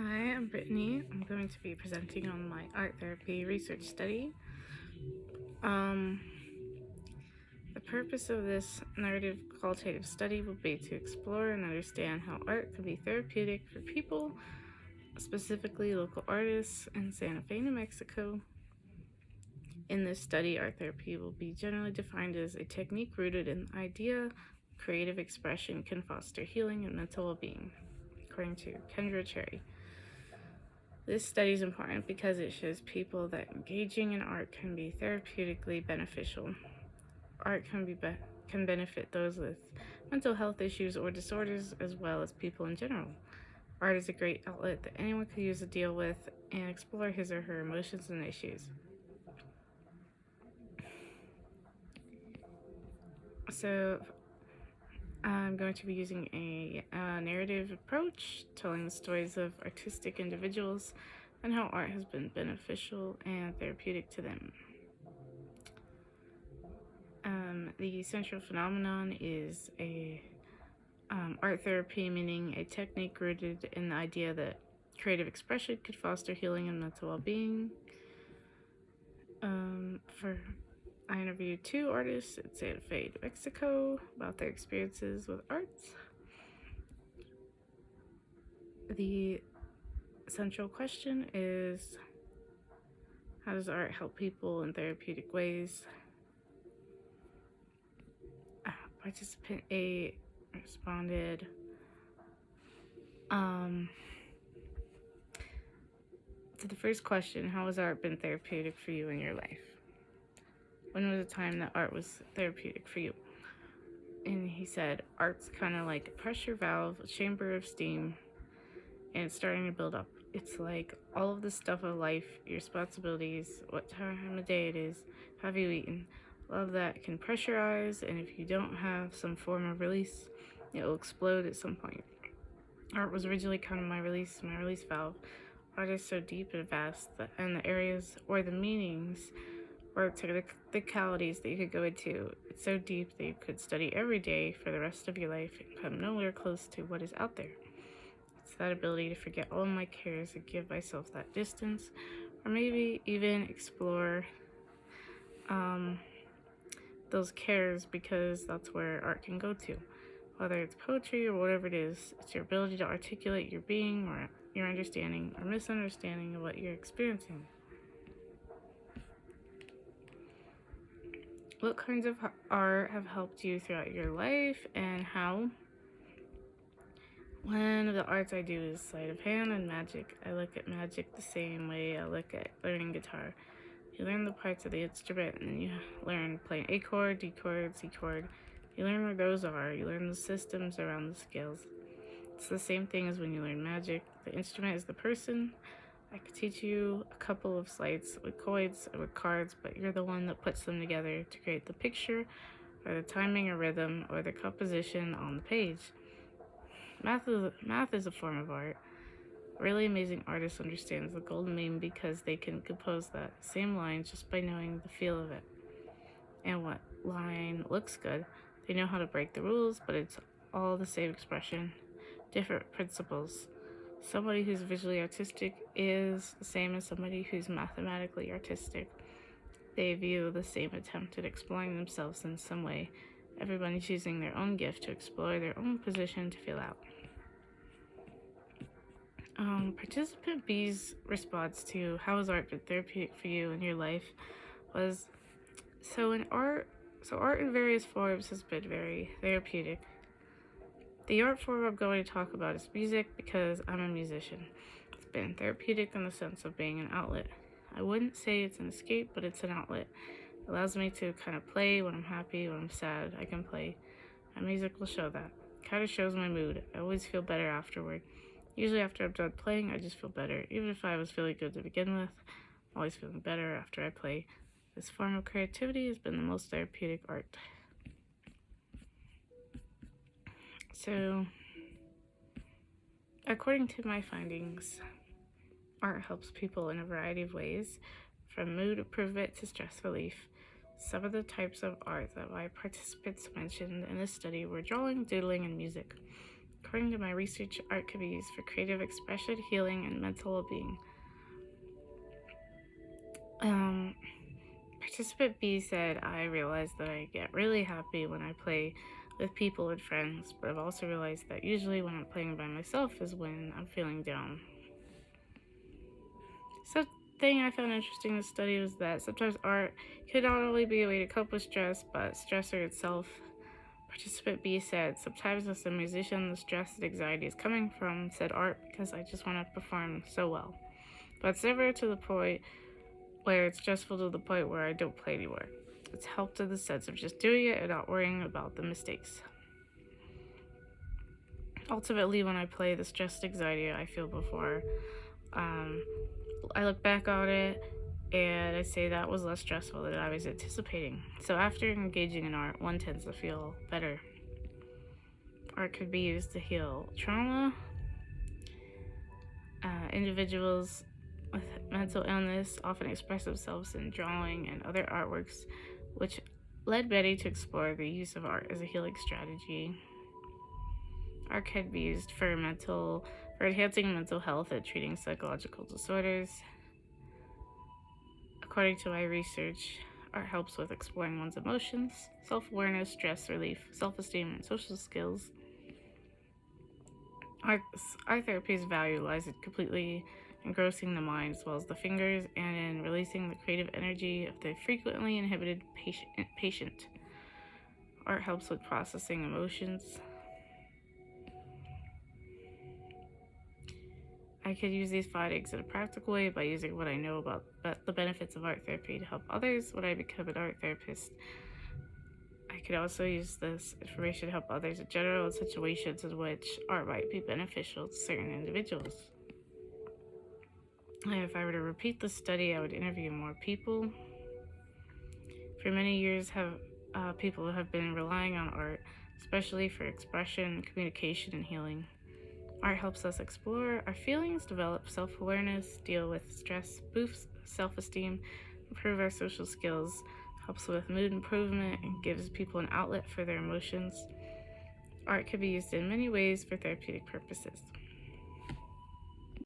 Hi, I'm Brittany. I'm going to be presenting on my art therapy research study. Um, the purpose of this narrative qualitative study will be to explore and understand how art can be therapeutic for people, specifically local artists in Santa Fe, New Mexico. In this study, art therapy will be generally defined as a technique rooted in the idea creative expression can foster healing and mental well-being, according to Kendra Cherry. This study is important because it shows people that engaging in art can be therapeutically beneficial. Art can benefit those with mental health issues or disorders, as well as people in general. Art is a great outlet that anyone could use to deal with and explore his or her emotions and issues. So, I'm going to be using a narrative approach, telling the stories of artistic individuals and how art has been beneficial and therapeutic to them. The central phenomenon is art therapy, meaning a technique rooted in the idea that creative expression could foster healing and mental well-being. I interviewed two artists in Santa Fe, New Mexico, about their experiences with art. The central question is, how does art help people in therapeutic ways? Participant A responded, to the first question, how has art been therapeutic for you in your life? When was a time that art was therapeutic for you? And he said, art's kind of like a pressure valve, a chamber of steam, and it's starting to build up. It's like all of the stuff of life, your responsibilities, what time of day it is, have you eaten? All of that can pressurize, and if you don't have some form of release, it will explode at some point. Art was originally kind of my release valve. Art is so deep and vast, and the areas or the meanings or technicalities that you could go into, it's so deep that you could study every day for the rest of your life and come nowhere close to what is out there. It's that ability to forget all my cares and give myself that distance, or maybe even explore those cares, because that's where art can go to. Whether it's poetry or whatever it is, it's your ability to articulate your being or your understanding or misunderstanding of what you're experiencing. What kinds of art have helped you throughout your life and how? One of the arts I do is sleight of hand and magic. I look at magic the same way I look at learning guitar. You learn the parts of the instrument and then you learn playing A chord, D chord, C chord. You learn where those are. You learn the systems around the scales. It's the same thing as when you learn magic. The instrument is the person. I could teach you a couple of sleights with coins or with cards, but you're the one that puts them together to create the picture or the timing or rhythm or the composition on the page. Math is a form of art. Really amazing artists understand the golden mean because they can compose that same line just by knowing the feel of it and what line looks good. They know how to break the rules, but it's all the same expression, different principles. Somebody who's visually artistic is the same as somebody who's mathematically artistic. They view the same attempt at exploring themselves in some way. Everybody's using their own gift to explore their own position to feel out. Participant B's response to how has art been therapeutic for you in your life was, art in various forms has been very therapeutic. The art form I'm going to talk about is music because I'm a musician. It's been therapeutic in the sense of being an outlet. I wouldn't say it's an escape, but it's an outlet. It allows me to kind of play when I'm happy, when I'm sad, I can play. And music will show that. It kind of shows my mood. I always feel better afterward. Usually after I'm done playing, I just feel better. Even if I was feeling good to begin with, I'm always feeling better after I play. This form of creativity has been the most therapeutic art. So, according to my findings, art helps people in a variety of ways, from mood improvement to stress relief. Some of the types of art that my participants mentioned in this study were drawing, doodling, and music. According to my research, art could be used for creative expression, healing, and mental well-being. Participant B said, I realized that I get really happy when I play with people and friends, but I've also realized that usually when I'm playing by myself is when I'm feeling down. Something I found interesting in the study was that sometimes art could not only be a way to cope with stress, but stressor itself. Participant B said, sometimes as a musician, the stress and anxiety is coming from said art because I just want to perform so well. But it's never to the point where it's stressful to the point where I don't play anymore. It's helped in the sense of just doing it and not worrying about the mistakes. Ultimately, when I play, the stress and anxiety I feel before, I look back on it and I say that was less stressful than I was anticipating. So after engaging in art, one tends to feel better. Art could be used to heal trauma. Individuals with mental illness often express themselves in drawing and other artworks, which led Betty to explore the use of art as a healing strategy. Art can be used for enhancing mental health and treating psychological disorders. According to my research, art helps with exploring one's emotions, self-awareness, stress relief, self-esteem, and social skills. Art therapy's value lies in completely engrossing the mind as well as the fingers and in releasing the creative energy of the frequently inhibited patient. Art helps with processing emotions. I could use these findings in a practical way by using what I know about the benefits of art therapy to help others when I become an art therapist. I could also use this information to help others in general in situations in which art might be beneficial to certain individuals. If I were to repeat the study, I would interview more people. For many years, people have been relying on art, especially for expression, communication, and healing. Art helps us explore our feelings, develop self-awareness, deal with stress, boosts self-esteem, improve our social skills, helps with mood improvement, and gives people an outlet for their emotions. Art can be used in many ways for therapeutic purposes.